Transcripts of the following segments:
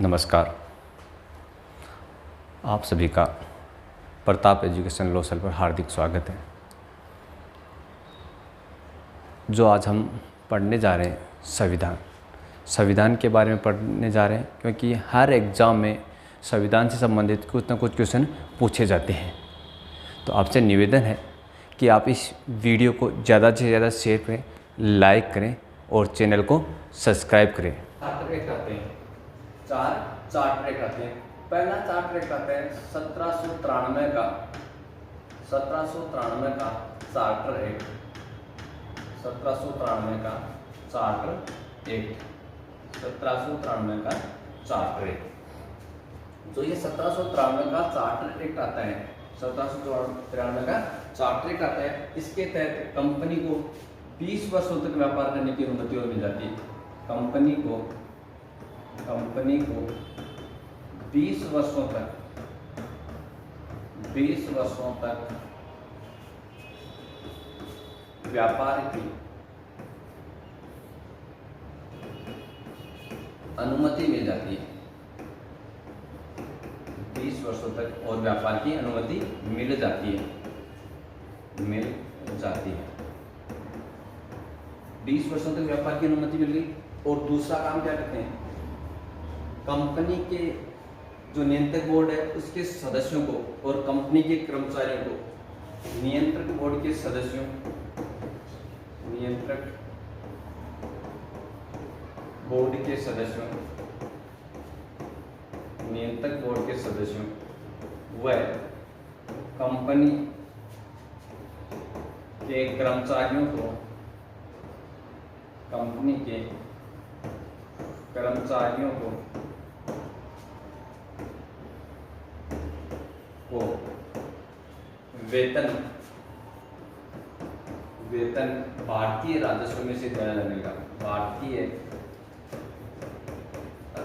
नमस्कार। आप सभी का प्रताप एजुकेशन लॉ सेल पर हार्दिक स्वागत है। जो आज हम पढ़ने जा रहे हैं संविधान के बारे में पढ़ने जा रहे हैं, क्योंकि हर एग्ज़ाम में संविधान से संबंधित कुछ ना कुछ क्वेश्चन पूछे जाते हैं। तो आपसे निवेदन है कि आप इस वीडियो को ज़्यादा से ज़्यादा शेयर करें, लाइक करें और चैनल को सब्सक्राइब करें। चार ट्रैक आते हैं। पहला चार ट्रैक आता है 1793 का चार्टर एक्ट। 1793 का चार्टर एक्ट। 1793 का चार्टर एक्ट। जो ये 1793 का चार्टर एक्ट आता है, 1793 का चार्टर एक्ट आता है, इसके तहत कंपनी को 20 वर्षों तक व्यापार करने की अनुमति और मिल जाती है। कंपनी को 20 वर्षों तक व्यापार की अनुमति मिल जाती है। 20 वर्षों तक और व्यापार की अनुमति मिल जाती है। 20 वर्षों तक व्यापार की अनुमति मिल गई। और दूसरा काम क्या करते हैं, कंपनी के जो नियंत्रक बोर्ड है उसके सदस्यों को और कंपनी के कर्मचारियों को, नियंत्रक बोर्ड के सदस्यों व कंपनी के कर्मचारियों को वेतन भारतीय राजस्व में से दिया जाने लगा। भारतीय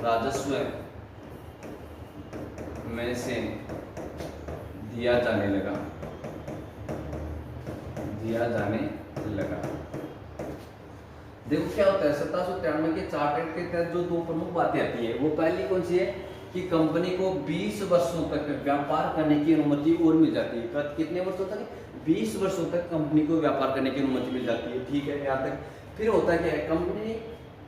राजस्व में से दिया जाने लगा। देखो क्या होता है, 1793 के चार्टर एक्ट के तहत जो दो प्रमुख बातें आती है, वो पहली कौन सी है कि कंपनी को 20 वर्षों तक व्यापार करने की अनुमति और मिल जाती है। कितने वर्षों तक? 20 वर्षों तक कंपनी को व्यापार करने की अनुमति मिल जाती है। ठीक है, यहाँ तक। फिर होता क्या है, कंपनी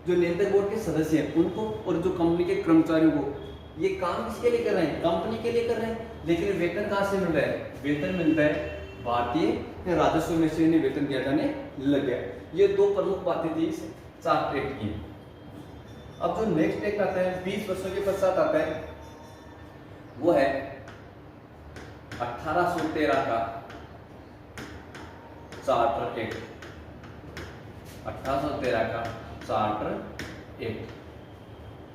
जो नियंत्रक बोर्ड के सदस्य हैं उनको और जो कंपनी के कर्मचारियों को, ये काम किसके लिए कर रहे हैं? कंपनी के लिए कर रहे हैं। लेकिन वेतन कहाँ से मिल रहा है? वेतन मिलता है भारतीय राजस्व में से इन्हें वेतन दिया जाने लग गया। ये दो प्रमुख बातें थी इस चार्टर एक्ट की। अब जो नेक्स्ट एक्ट आता है 20 वर्षों के पश्चात आता है, वो है 1813 का चार्टर एक्ट। 1813 का चार्टर एक्ट।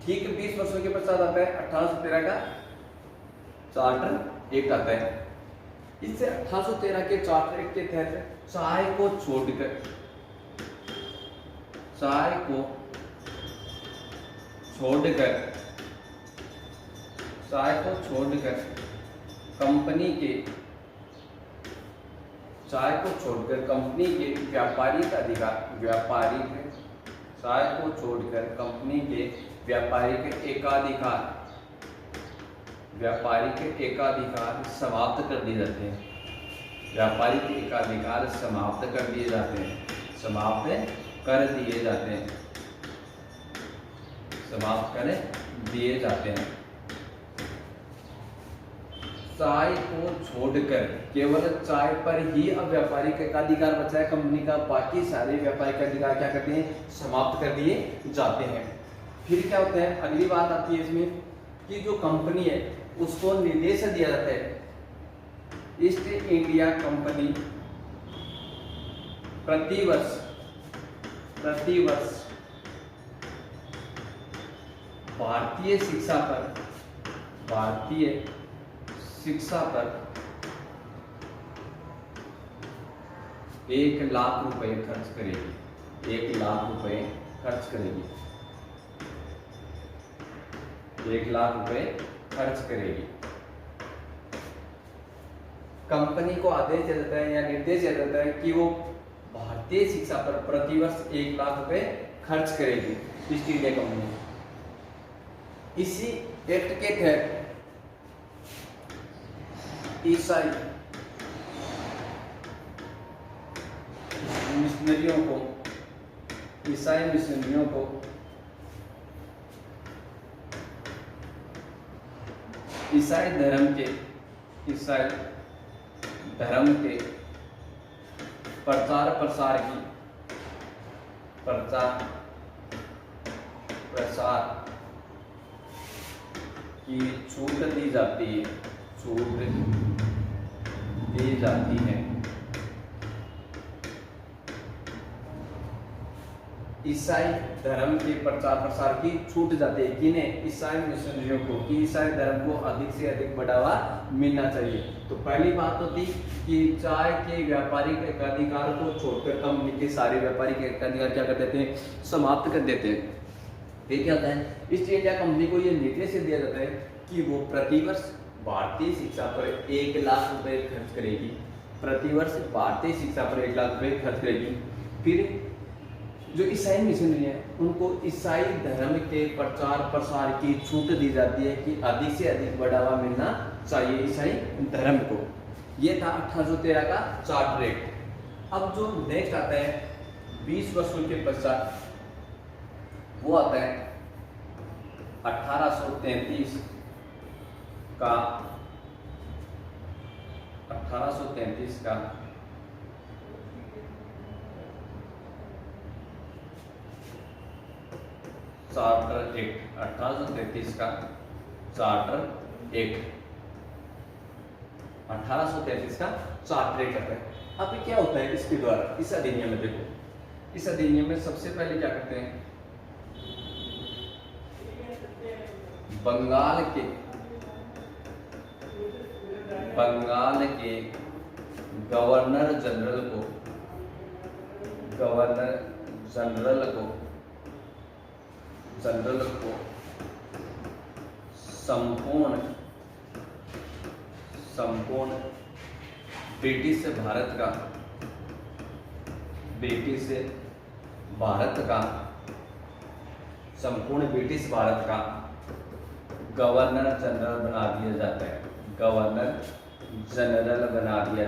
ठीक है, 20 वर्षों के पश्चात आता है 1813 का चार्टर एक्ट आता है। इससे 1813 के चार्टर एक्ट के तहत चाय को छोड़कर कंपनी के व्यापारिक एकाधिकार समाप्त कर दिए जाते हैं। समाप्त कर दिए जाते हैं। चाय को छोड़कर केवल चाय पर ही अब व्यापारिक एकाधिकार बचा है कंपनी का। बाकी सारे व्यापारिक अधिकार क्या करते हैं? समाप्त कर दिए जाते हैं। फिर क्या होता है, अगली बात आती है इसमें कि जो कंपनी है उसको निर्देश दिया जाता है, ईस्ट इंडिया कंपनी प्रतिवर्ष भारतीय शिक्षा पर 1 लाख रुपए खर्च करेगी। 1 लाख रुपए खर्च करेगी। कंपनी को आदेश दिया जाता है या निर्देश दिया जाता है कि वो भारतीय शिक्षा पर प्रतिवर्ष 1 लाख रुपए खर्च करेगी ईस्ट इंडिया कंपनी। इसी एक्ट के तहत ईसाई मिशनरियों को ईसाई धर्म के प्रचार प्रसार की छूट दी जाती है। ईसाई धर्म के प्रचार प्रसार की छूट जाती है किन्हें? ईसाई मिशनरियों को, कि ईसाई धर्म को अधिक से अधिक बढ़ावा मिलना चाहिए। तो पहली बात तो थी कि चाय के व्यापारिक एकाधिकार को छोड़कर कंपनी के सारे व्यापारिक एकाधिकार क्या कर देते हैं? समाप्त कर देते हैं। फिर क्या होता है? ईस्ट इंडिया कंपनी को यह निर्देश दिया जाता है कि वो प्रतिवर्ष भारतीय शिक्षा पर 1 लाख रुपए खर्च करेगी। प्रतिवर्ष भारतीय शिक्षा पर 1 लाख रुपए खर्च करेगी। फिर जो ईसाई मिशनरी हैं उनको ईसाई धर्म के प्रचार प्रसार की छूट दी जाती है कि अधिक से अधिक बढ़ावा मिलना चाहिए ईसाई धर्म को। ये था 1813 का चार्टर एक्ट। अब जो नेक्स्ट आता है 20 वर्षों के पश्चात, वो आता है 1833 का चार्टर एक्ट। 1833 का चार्टर एक्ट 1833 का चार्टर एक्ट आता है। अब क्या होता है इसके द्वारा? इस अधिनियम में देखो, इस अधिनियम में सबसे पहले क्या करते हैं? बंगाल के गवर्नर जनरल को संपूर्ण ब्रिटिश भारत का गवर्नर जनरल बना दिया जाता है। गवर्नर जनरल बना दिया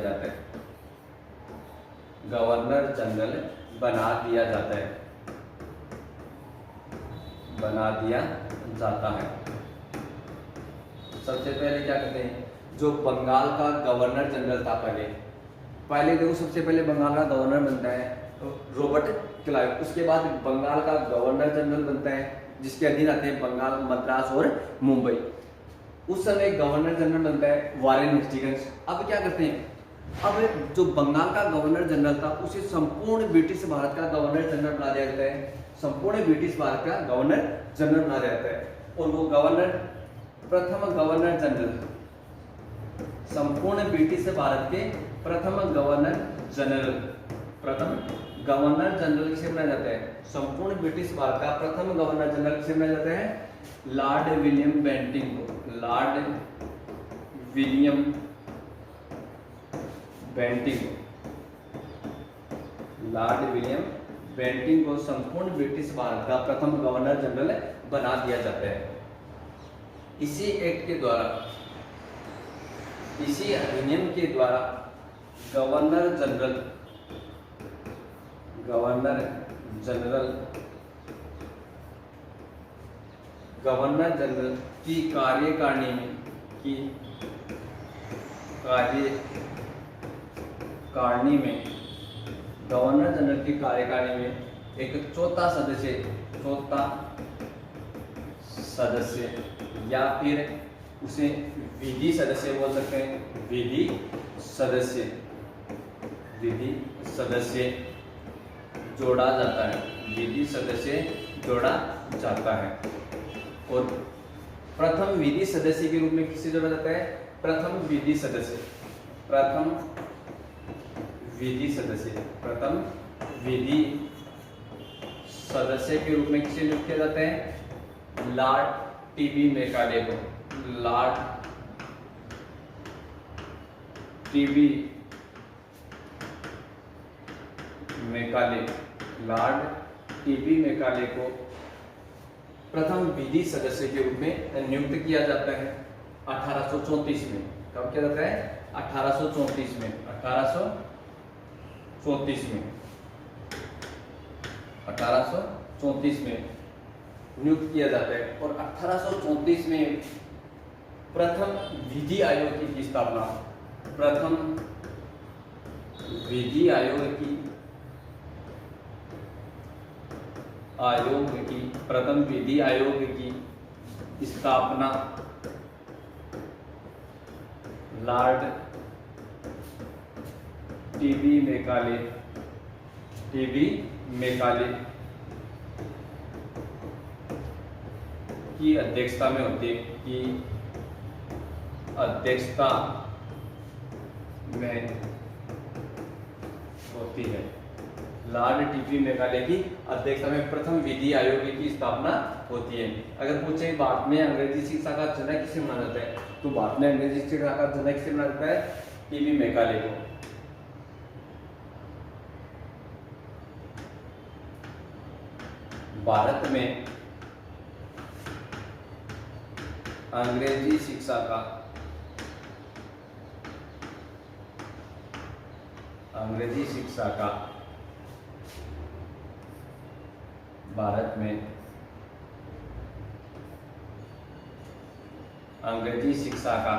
जाता है। सबसे पहले क्या करते हैं? जो बंगाल का गवर्नर जनरल था पहले देखो, सबसे पहले बंगाल का गवर्नर बनता है रॉबर्ट क्लाइव। उसके बाद बंगाल का गवर्नर जनरल बनता है जिसके अधीन आते हैं बंगाल, मद्रास और मुंबई। उस समय गवर्नर जनरल बनता है वारेन हेस्टिंग्स। अब क्या करते हैं? अब जो बंगाल का गवर्नर जनरल था उसे संपूर्ण ब्रिटिश भारत का गवर्नर जनरल बना दिया जाता है। संपूर्ण ब्रिटिश भारत का गवर्नर जनरल बना दिया जाता है। और वो प्रथम गवर्नर जनरल, संपूर्ण ब्रिटिश भारत के प्रथम गवर्नर जनरल किसे बनाया जाता है? संपूर्ण ब्रिटिश भारत का प्रथम गवर्नर जनरल किसे बनाया जाता है? लॉर्ड विलियम बेंटिंग को। लॉर्ड विलियम बेंटिंग को संपूर्ण ब्रिटिश भारत का प्रथम गवर्नर जनरल बना दिया जाता है। इसी एक्ट के द्वारा, इसी अधिनियम के द्वारा गवर्नर जनरल की कार्यकारिणी में गवर्नर जनरल की कार्यकारिणी में एक चौथा सदस्य या फिर उसे विधि सदस्य बोल सकते हैं। विधि सदस्य जोड़ा जाता है। और प्रथम विधि सदस्य के रूप में किसे जोड़ा जाता है? प्रथम विधि सदस्य के रूप में किसे नियुक्त किया जाता है? लॉर्ड टीबी मेकाले को। लॉर्ड टीबी मेकाले को प्रथम विधि सदस्य के रूप में नियुक्त किया जाता है 1834 में। कब किया जाता है? 1834 में। 1834 में 1834 में नियुक्त किया जाता है। और 1834 में प्रथम विधि आयोग की स्थापना, प्रथम विधि आयोग की प्रथम विधि आयोग की स्थापना लॉर्ड टीबी मैकाले की अध्यक्षता में होती है, की अध्यक्षता में होती है। लॉर्ड टीबी मैकाले की अध्यक्षता में प्रथम विधि आयोग की स्थापना होती है। अगर पूछे भारत में अंग्रेजी शिक्षा का जनक किसे माना जाता है, तो भारत में अंग्रेजी शिक्षा का जनक किसे माना जाता है? टीबी मैकाले को। भारत में अंग्रेजी शिक्षा का भारत में अंग्रेजी शिक्षा का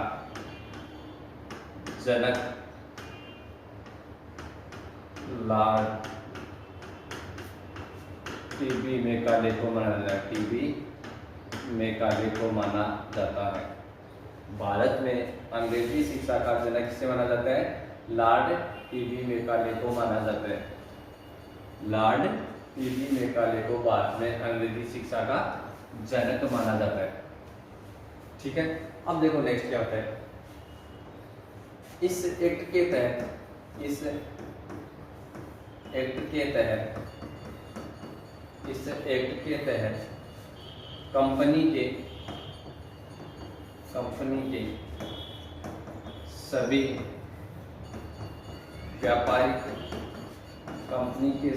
जनक लॉर्ड टीबी मैकाले को माना जाता है। टीबी मैकाले को माना जाता है। भारत में अंग्रेजी शिक्षा का जनक किसे माना जाता है? लॉर्ड टीबी मैकाले को माना जाता है। लॉर्ड टीबी मैकाले को भारत में अंग्रेजी शिक्षा का जनक माना जाता है। ठीक है, अब देखो नेक्स्ट क्या होता है। इस एक्ट के तहत कंपनी के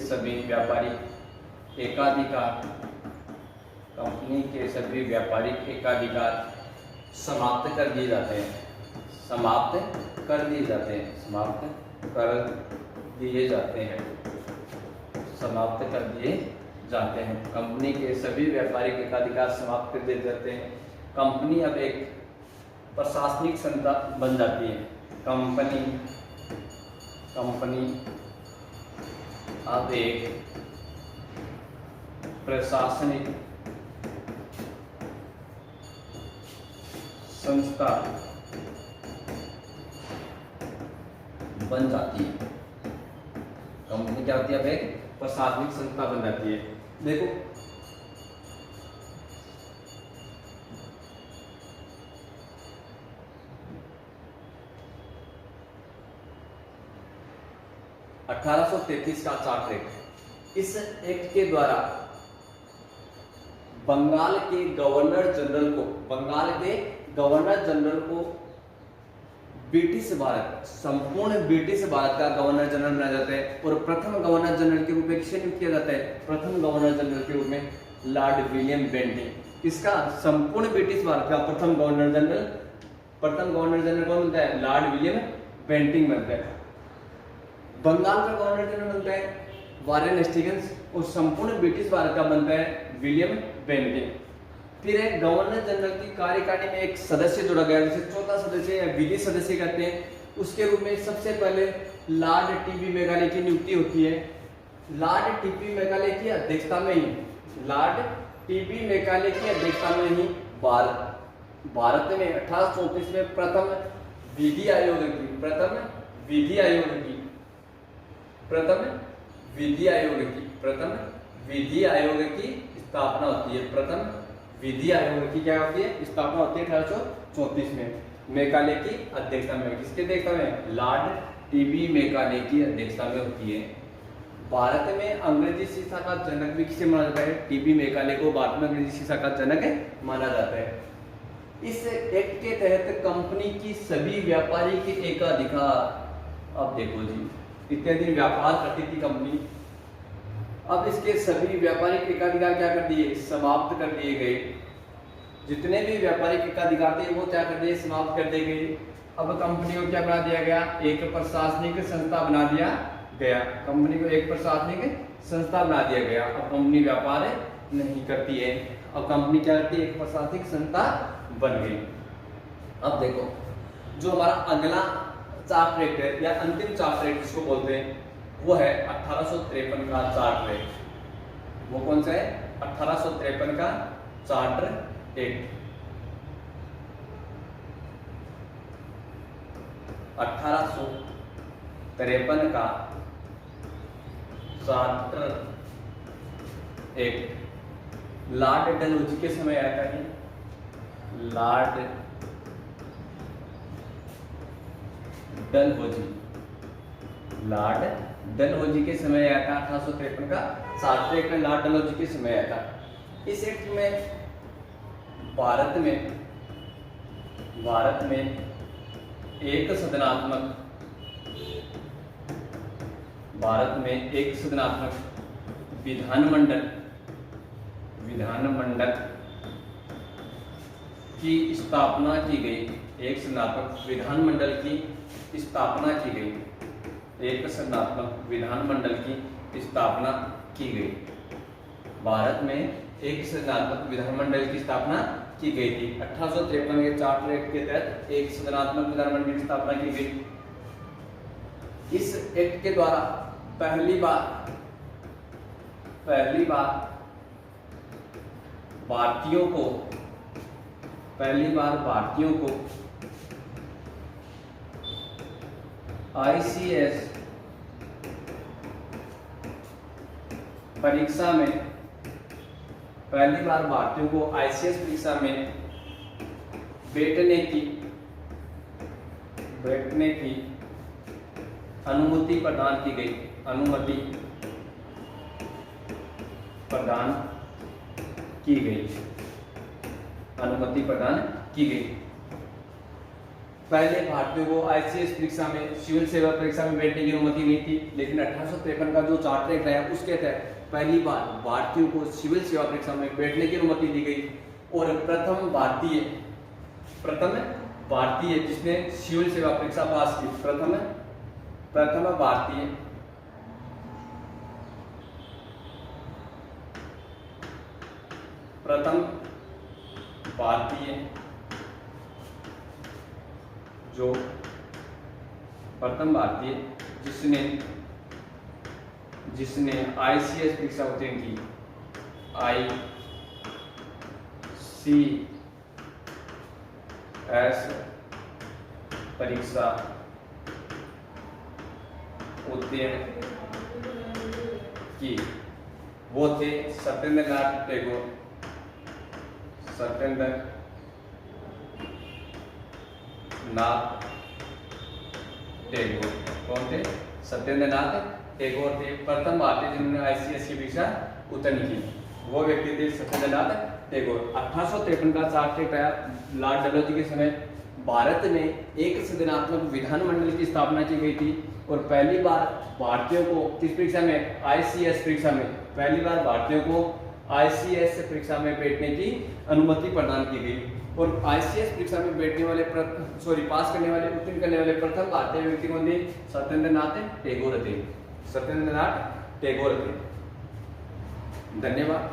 सभी व्यापारिक एकाधिकार समाप्त कर दिए जाते हैं। कंपनी के सभी व्यापारिक एकाधिकार समाप्त कर दिए जाते हैं। कंपनी अब एक प्रशासनिक संस्था बन जाती है। कंपनी अब एक प्रशासनिक संस्था बन जाती है। कंपनी क्या होती है? अब एक प्रशासनिक संस्था बन जाती है। देखो (1833) का चार्टर एक्ट, इस एक्ट के द्वारा बंगाल के गवर्नर जनरल को ब्रिटिश भारत, संपूर्ण ब्रिटिश भारत का गवर्नर जनरल बनाया जाता है। और प्रथम गवर्नर जनरल के रूप में किसे नियुक्त किया जाता है? प्रथम गवर्नर जनरल के रूप में लॉर्ड विलियम बेंटिंग। इसका संपूर्ण ब्रिटिश भारत का प्रथम गवर्नर जनरल कौन बनता है? लॉर्ड विलियम बेंटिंग बनता है। बंगाल का गवर्नर जनरल बनता है वारेन हेस्टिंग्स, और संपूर्ण ब्रिटिश भारत का बनता है विलियम बेंटिंग। फिर एक गवर्नर जनरल की कार्यकारिणी में एक सदस्य जोड़ा गया, जिसे चौथा सदस्य या विधि सदस्य कहते हैं। उसके रूप में सबसे पहले लॉर्ड टीबी मैकाले की नियुक्ति होती है। लॉर्ड टीबी मैकाले की अध्यक्षता में ही भारत में 1834 में प्रथम विधि आयोग की स्थापना होती है। प्रथम विधि आयोग की क्या होती है? स्थापना होती है 1834 में, मैकाले की अध्यक्षता में। किसके अध्यक्षता में? लॉर्ड टीबी मैकाले की अध्यक्षता में होती है। भारत में अंग्रेजी शिक्षा का जनक भी किसे माना जाता है? टीबी मैकाले को भारत में अंग्रेजी शिक्षा का जनक माना जाता है। इस एक्ट के तहत कंपनी की सभी व्यापारिक एकाधिकार, अब देखो जी, इत्यादि व्यापार करती थी कंपनी। अब इसके सभी व्यापारिक एकाधिकार क्या कर दिए, समाप्त कर दिए गए। जितने भी व्यापारिक एकाधिकार थे वो क्या कर दिए, समाप्त कर दिए गए। अब कंपनी को क्या बना दिया गया, एक प्रशासनिक संस्था बना दिया गया। कंपनी को एक प्रशासनिक संस्था बना दिया गया। अब कंपनी व्यापार नहीं करती है, अब कंपनी क्या करती है, एक प्रशासनिक संस्था बन गई। अब देखो जो हमारा अगला चार्टर एक्ट है या अंतिम चार्टर एक्ट जिसको बोलते हैं वो है 1853 का चार्टर एक्ट। वो कौन सा है, 1853 का चार्टर एक्ट। 1853 का चार्टर एक्ट लॉर्ड डलहौजी के समय आया था। ये लॉर्ड डलहौजी के समय आया था। 1853 का चार्टर एक्ट लॉर्ड डलहौजी के समय आया था। इस एक्ट में भारत में एक सदनात्मक विधानमंडल की स्थापना की गई। एक सदनात्मक विधानमंडल की स्थापना की गई। एक सदनात्मक विधानमंडल की स्थापना की गई। भारत में एक सदनात्मक विधानमंडल की स्थापना की गई थी। 1853 के चार्टर एक्ट के तहत एक सदनात्मक विधानमंडल की स्थापना की गई। इस एक्ट के द्वारा पहली बार भारतीयों को ICS परीक्षा में बैठने की अनुमति प्रदान की गई। पहले भारतीयों को ICS परीक्षा में, सिविल सेवा परीक्षा में बैठने की अनुमति नहीं थी, लेकिन 1853 का जो चार्टर एक्ट है उसके तहत पहली बार भारतीयों को सिविल सेवा परीक्षा में बैठने की अनुमति दी गई। और प्रथम भारतीय जिसने सिविल सेवा परीक्षा पास की, प्रथम भारतीय जिसने ICS परीक्षा उत्तीर्ण की, ICS परीक्षा उत्तीर्ण की, वो थे सत्येंद्रनाथ टैगोर। कौन थे? सत्येंद्रनाथ टैगोर थे। प्रथम भारतीय जिन्होंने ICS की परीक्षा उत्तीर्ण की वो व्यक्ति थे सत्येंद्रनाथ टैगोर। 1853 का चार्टर एक्ट आया लॉर्ड डलहौजी के समय। भारत में एक सदनात्मक विधानमंडल की स्थापना की गई थी और पहली बार भारतीयों को किस परीक्षा में, ICS परीक्षा में, पहली बार भारतीयों को ICS परीक्षा में बैठने की अनुमति प्रदान की गई। और ICS परीक्षा में बैठने वाले पास करने वाले, उत्तीर्ण करने वाले प्रथम भारतीय व्यक्ति कौन थे? सत्येंद्रनाथ टैगोर थे। धन्यवाद।